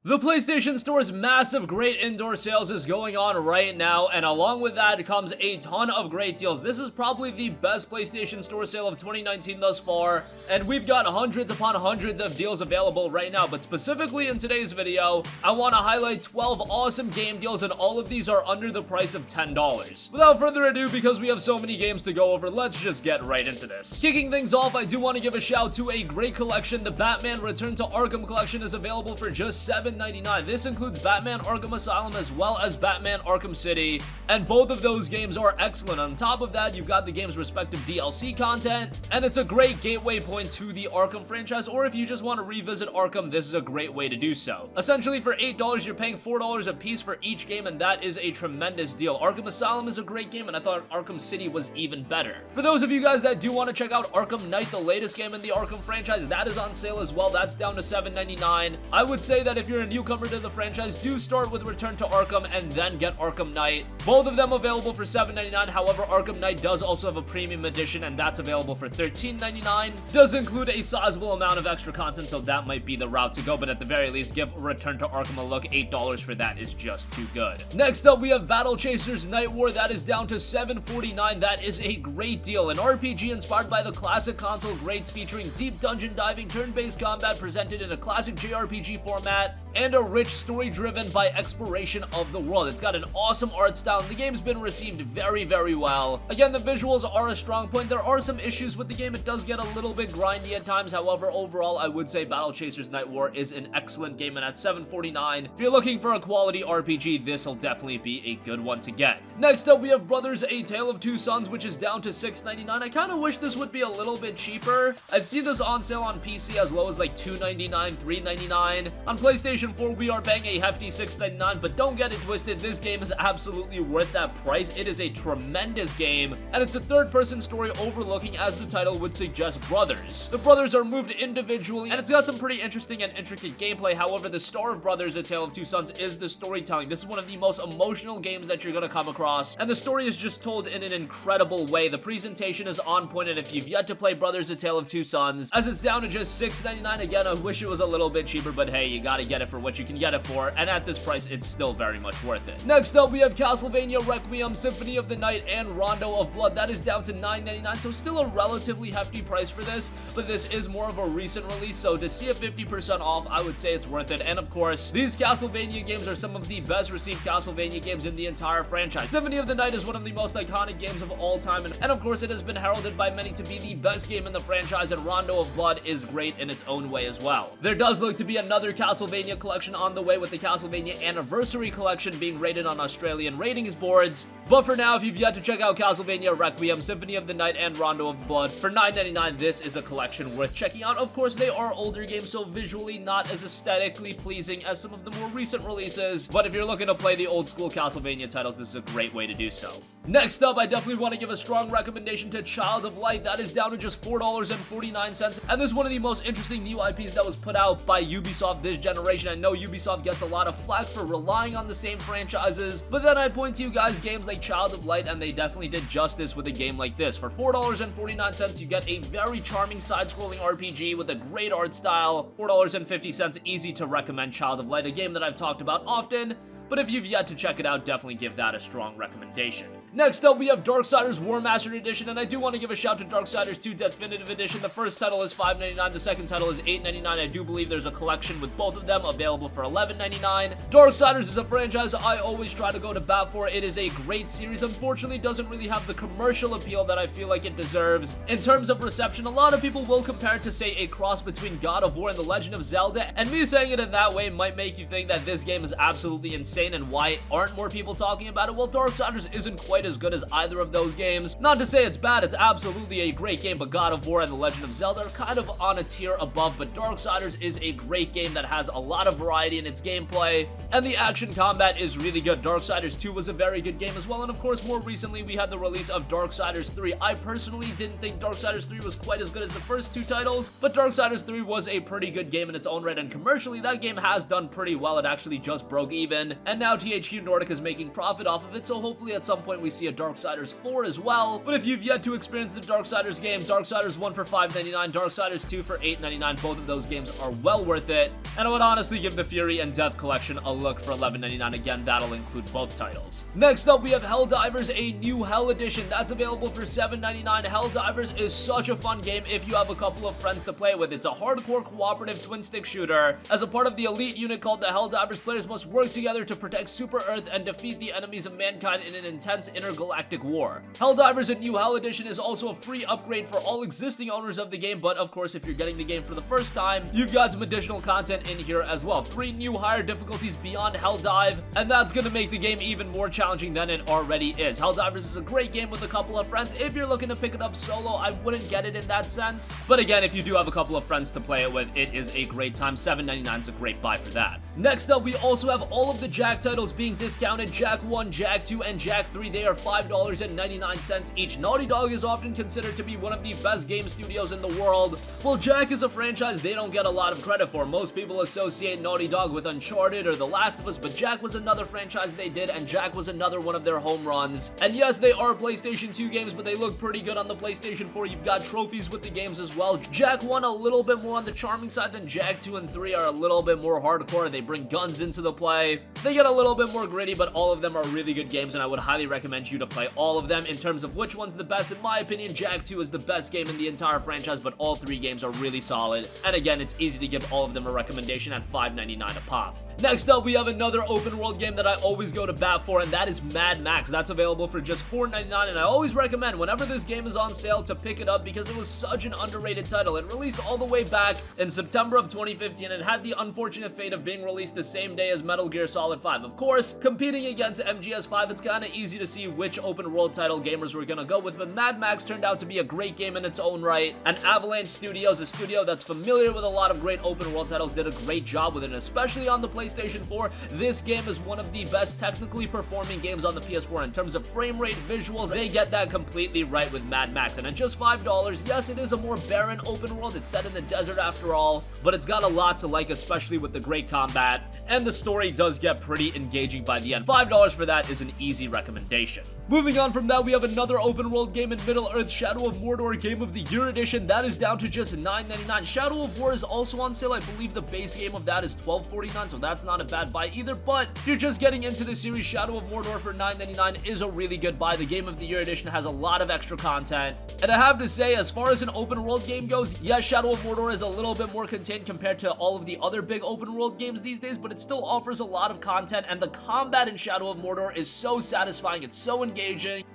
The PlayStation Store's massive great indoor sales is going on right now, and along with that comes a ton of great deals. This is probably the best PlayStation Store sale of 2019 thus far, and we've got hundreds upon hundreds of deals available right now. But specifically in today's video, I want to highlight 12 awesome game deals, and all of these are under the price of $10. Without further ado, because we have so many games to go over, let's just get right into this. Kicking things off, I do want to give a shout to a great collection. The Batman Return to Arkham collection is available for just $7.99. This includes Batman Arkham Asylum as well as Batman Arkham City, and both of those games are excellent. On top of that, you've got the game's respective DLC content, and it's a great gateway point to the Arkham franchise, or if you just want to revisit Arkham, this is a great way to do so. Essentially, for $8, you're paying $4 a piece for each game, and that is a tremendous deal. Arkham Asylum is a great game, and I thought Arkham City was even better. For those of you guys that do want to check out Arkham Knight, the latest game in the Arkham franchise, that is on sale as well. That's down to $7.99. I would say that if you're a newcomer to the franchise, do start with Return to Arkham and then get Arkham Knight. Both of them available for $7.99. However, Arkham Knight does also have a premium edition, and that's available for $13.99. Does include a sizable amount of extra content, so that might be the route to go, but at the very least, give Return to Arkham a look. $8 for that is just too good. Next up, we have Battle Chasers Nightwar. That is down to $7.49. That is a great deal. An RPG inspired by the classic console greats, featuring deep dungeon diving, turn-based combat presented in a classic JRPG format, and a rich story driven by exploration of the world. It's got an awesome art style, and the game's been received very, very well. Again, the visuals are a strong point. There are some issues with the game. It does get a little bit grindy at times. However, overall, I would say Battle Chasers Nightwar is an excellent game, and at $7.49, if you're looking for a quality RPG, this will definitely be a good one to get. Next up, we have Brothers: A Tale of Two Sons, which is down to $6.99. I kind of wish this would be a little bit cheaper. I've seen this on sale on PC as low as like $2.99, $3.99. On PlayStation 4, we are paying a hefty $6.99, but don't get it twisted, this game is absolutely worth that price. It is a tremendous game, and it's a third-person story overlooking, as the title would suggest, brothers. The brothers are moved individually, and it's got some pretty interesting and intricate gameplay. However, the star of Brothers: A Tale of Two Sons is the storytelling. This is one of the most emotional games that you're going to come across, and the story is just told in an incredible way. The presentation is on point, and if you've yet to play Brothers: A Tale of Two Sons, as it's down to just $6.99, again, I wish it was a little bit cheaper, but hey, you gotta get it for what you can get it for, and at this price, it's still very much worth it. Next up, we have Castlevania, Requiem, Symphony of the Night, and Rondo of Blood. That is down to $9.99, so still a relatively hefty price for this, but this is more of a recent release, so to see a 50% off, I would say it's worth it. And of course, these Castlevania games are some of the best received Castlevania games in the entire franchise. Symphony of the Night is one of the most iconic games of all time, and of course, it has been heralded by many to be the best game in the franchise, and Rondo of Blood is great in its own way as well. There does look to be another Castlevania collection on the way, with the Castlevania Anniversary Collection being rated on Australian ratings boards. But for now, if you've yet to check out Castlevania, Requiem, Symphony of the Night, and Rondo of Blood, for $9.99, this is a collection worth checking out. Of course, they are older games, so visually not as aesthetically pleasing as some of the more recent releases, but if you're looking to play the old school Castlevania titles, this is a great way to do so. Next up, I definitely want to give a strong recommendation to Child of Light. That is down to just $4.49, and this is one of the most interesting new IPs that was put out by Ubisoft this generation. I know Ubisoft gets a lot of flack for relying on the same franchises, but then I point to you guys games like Child of Light, and they definitely did justice with a game like this. For $4.49, you get a very charming side-scrolling RPG with a great art style. $4.50, easy to recommend Child of Light, a game that I've talked about often, but if you've yet to check it out, definitely give that a strong recommendation. Next up, we have Darksiders Warmastered Edition, and I do want to give a shout to Darksiders 2 Deathinitive Edition. The first title is $5.99, the second title is $8.99. I do believe there's a collection with both of them available for $11.99. Darksiders is a franchise I always try to go to bat for. It is a great series. Unfortunately, it doesn't really have the commercial appeal that I feel like it deserves. In terms of reception, a lot of people will compare it to, say, a cross between God of War and The Legend of Zelda, and me saying it in that way might make you think that this game is absolutely insane and why aren't more people talking about it. Well, Darksiders isn't quite as good as either of those games. Not to say it's bad, it's absolutely a great game, but God of War and The Legend of Zelda are kind of on a tier above, but Darksiders is a great game that has a lot of variety in its gameplay, and the action combat is really good. Darksiders 2 was a very good game as well, and of course, more recently, we had the release of Darksiders 3. I personally didn't think Darksiders 3 was quite as good as the first two titles, but Darksiders 3 was a pretty good game in its own right, and commercially, that game has done pretty well. It actually just broke even, and now THQ Nordic is making profit off of it, so hopefully at some point we we see a Darksiders 4 as well. But if you've yet to experience the Darksiders game, Darksiders 1 for $5.99, Darksiders 2 for $8.99, both of those games are well worth it. And I would honestly give the Fury and Death collection a look for $11.99. Again, that'll include both titles. Next up, we have Helldivers, a new Hell edition. That's available for $7.99. Helldivers is such a fun game if you have a couple of friends to play with. It's a hardcore cooperative twin-stick shooter. As a part of the elite unit called the Helldivers, players must work together to protect Super Earth and defeat the enemies of mankind in an intense intergalactic war. Helldivers, a new Hell edition, is also a free upgrade for all existing owners of the game, but of course, if you're getting the game for the first time, you've got some additional content in here as well. 3 new higher difficulties beyond Helldive, and that's gonna make the game even more challenging than it already is. Helldivers is a great game with a couple of friends. If you're looking to pick it up solo, I wouldn't get it in that sense. But again, if you do have a couple of friends to play it with, it is a great time. $7.99 is a great buy for that. Next up, we also have all of the Jak titles being discounted. Jak 1, Jak 2, and Jak 3. They are $5.99 each. Naughty Dog is often considered to be one of the best game studios in the world. Well, Jak is a franchise they don't get a lot of credit for. Most people associate Naughty Dog with Uncharted or The Last of Us, but Jak was another franchise they did, and Jak was another one of their home runs. And yes, they are PlayStation 2 games, but they look pretty good on the PlayStation 4. You've got trophies with the games as well. Jak 1 a little bit more on the charming side than Jak 2 and 3 are a little bit more hardcore. They bring guns into the play. They get a little bit more gritty, but all of them are really good games, and I would highly recommend you to play all of them. In terms of which one's the best, in my opinion, Jak 2 is the best game in the entire franchise, but all 3 games are really solid. And again, it's easy to give all of them a recommendation at $5.99 a pop. Next up, we have another open world game that I always go to bat for, and that is Mad Max. That's available for just $4.99, and I always recommend whenever this game is on sale to pick it up because it was such an underrated title. It released all the way back in September of 2015 and had the unfortunate fate of being released the same day as Metal Gear Solid 5. Of course, competing against MGS5, it's kind of easy to see which open world title gamers were gonna go with, but Mad Max turned out to be a great game in its own right, and Avalanche Studios, a studio that's familiar with a lot of great open world titles, did a great job with it, and especially on the PlayStation 4, this game is one of the best technically performing games on the PS4. In terms of frame rate, visuals, they get that completely right with Mad Max, and at just $5, yes, it is a more barren open world. It's set in the desert after all, but it's got a lot to like, especially with the great combat, and the story does get pretty engaging by the end. $5 for that is an easy recommendation. Moving on from that, we have another open world game in Middle-earth, Shadow of Mordor Game of the Year Edition. That is down to just $9.99. Shadow of War is also on sale. I believe the base game of that is $12.49, so that's not a bad buy either. But if you're just getting into the series, Shadow of Mordor for $9.99 is a really good buy. The Game of the Year Edition has a lot of extra content. And I have to say, as far as an open world game goes, yes, Shadow of Mordor is a little bit more contained compared to all of the other big open world games these days, but it still offers a lot of content, and the combat in Shadow of Mordor is so satisfying. It's so engaging.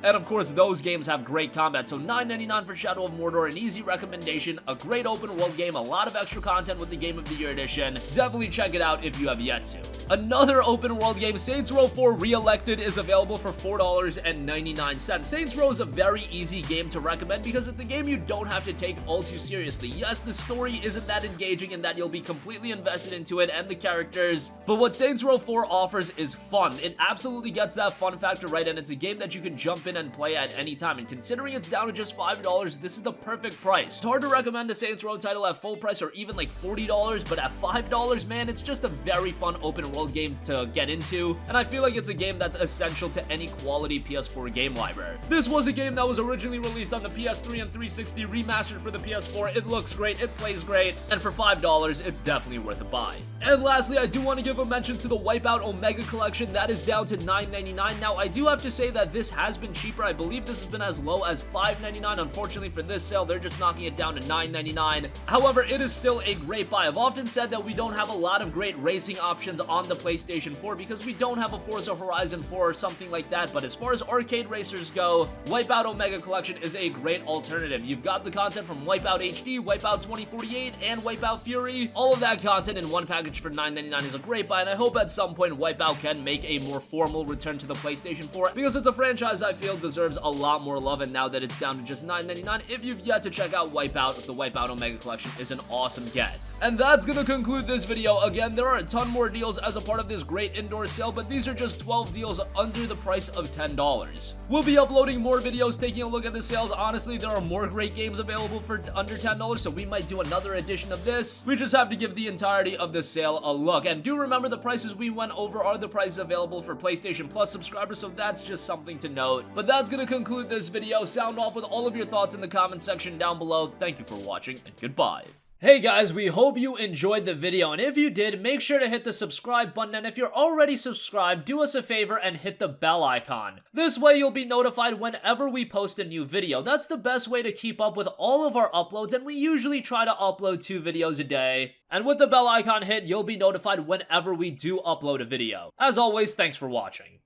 And of course, those games have great combat, so $9.99 for Shadow of Mordor, an easy recommendation, a great open world game, a lot of extra content with the Game of the Year Edition. Definitely check it out if you have yet to. Another open world game, Saints Row 4 Re-Elected, is available for $4.99. Saints Row is a very easy game to recommend because it's a game you don't have to take all too seriously. Yes, the story isn't that engaging and that you'll be completely invested into it and the characters, but what Saints Row 4 offers is fun. It absolutely gets that fun factor right, and it's a game that you can jump in and play at any time, and considering it's down to just $5, this is the perfect price. It's hard to recommend a Saints Row title at full price or even like $40, but at $5, man, it's just a very fun open world game to get into, and I feel like it's a game that's essential to any quality PS4 game library. This was a game that was originally released on the PS3 and 360, remastered for the PS4. It looks great, it plays great, and for $5, it's definitely worth a buy. And lastly, I do want to give a mention to the Wipeout Omega collection. That is down to $9.99. Now, I do have to say that this has been cheaper. I believe this has been as low as $5.99. Unfortunately for this sale, they're just knocking it down to $9.99. However, it is still a great buy. I've often said that we don't have a lot of great racing options on the PlayStation 4 because we don't have a Forza Horizon 4 or something like that, but as far as arcade racers go, Wipeout Omega Collection is a great alternative. You've got the content from Wipeout HD, Wipeout 2048, and Wipeout Fury. All of that content in one package for $9.99 is a great buy, and I hope at some point Wipeout can make a more formal return to the PlayStation 4 because it's a franchise I feel deserves a lot more love, and now that it's down to just $9.99, if you've yet to check out Wipeout, the Wipeout Omega Collection is an awesome get. And that's gonna conclude this video. Again, there are a ton more deals as a part of this great indoor sale, but these are just 12 deals under the price of $10. We'll be uploading more videos taking a look at the sales. Honestly, there are more great games available for under $10, so we might do another edition of this. We just have to give the entirety of the sale a look. And do remember, the prices we went over are the prices available for PlayStation Plus subscribers, so that's just something to note. But that's gonna conclude this video. Sound off with all of your thoughts in the comment section down below. Thank you for watching, and goodbye. Hey guys, we hope you enjoyed the video, and if you did, make sure to hit the subscribe button, and if you're already subscribed, do us a favor and hit the bell icon. This way you'll be notified whenever we post a new video. That's the best way to keep up with all of our uploads, and we usually try to upload 2 videos a day. And with the bell icon hit, you'll be notified whenever we do upload a video. As always, thanks for watching.